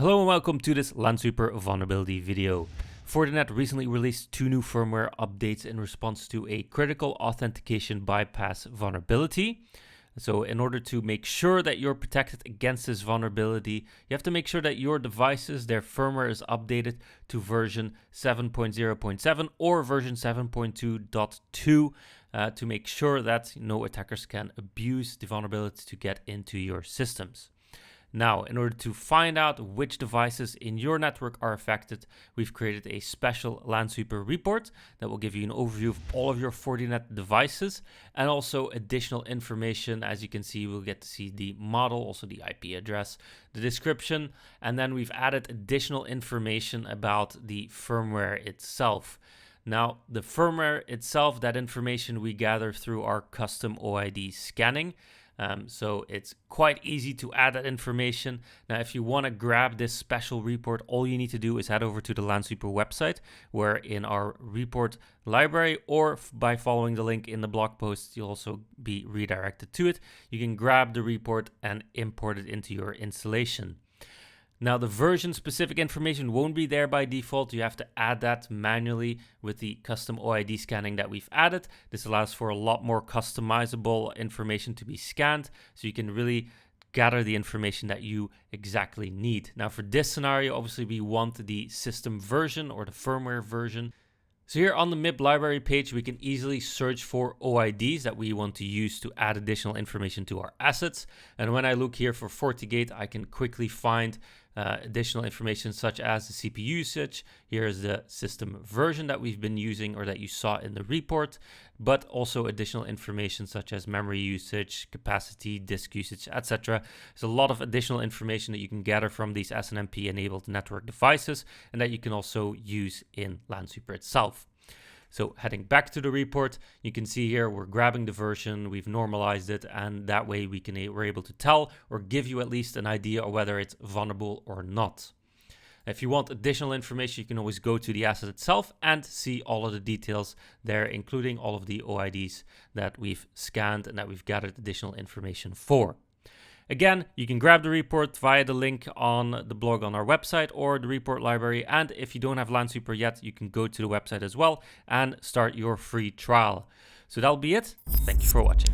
Hello and welcome to this Lansweeper vulnerability video. Fortinet recently released 2 new firmware updates in response to a critical authentication bypass vulnerability. So in order to make sure that you're protected against this vulnerability, you have to make sure that your devices, their firmware is updated to version 7.0.7 or version 7.2.2 to make sure that no attackers can abuse the vulnerability to get into your systems. Now, in order to find out which devices in your network are affected, we've created a special Lansweeper report that will give you an overview of all of your Fortinet devices and also additional information. As you can see, we'll get to see the model, also the IP address, the description, and then we've added additional information about the firmware itself. Now, the firmware itself, that information we gather through our custom OID scanning. So it's quite easy to add that information. Now, if you want to grab this special report, all you need to do is head over to the Lansweeper website, where in our report library, or by following the link in the blog post, you'll also be redirected to it. You can grab the report and import it into your installation. Now, the version specific information won't be there by default. You have to add that manually with the custom OID scanning that we've added. This allows for a lot more customizable information to be scanned, so you can really gather the information that you exactly need. Now, for this scenario, obviously we want the system version or the firmware version. So here on the MIB library page, we can easily search for OIDs that we want to use to add additional information to our assets. And when I look here for FortiGate, I can quickly find additional information such as the CPU usage. Here is the system version that we've been using or that you saw in the report, but also additional information such as memory usage, capacity, disk usage, etc. There's a lot of additional information that you can gather from these SNMP enabled network devices and that you can also use in Lansweeper itself. So heading back to the report, you can see here we're grabbing the version, we've normalized it, and that way we're able to tell or give you at least an idea of whether it's vulnerable or not. If you want additional information, you can always go to the asset itself and see all of the details there, including all of the OIDs that we've scanned and that we've gathered additional information for. Again, you can grab the report via the link on the blog on our website or the report library. And if you don't have Lansweeper yet, you can go to the website as well and start your free trial. So that'll be it. Thank you for watching.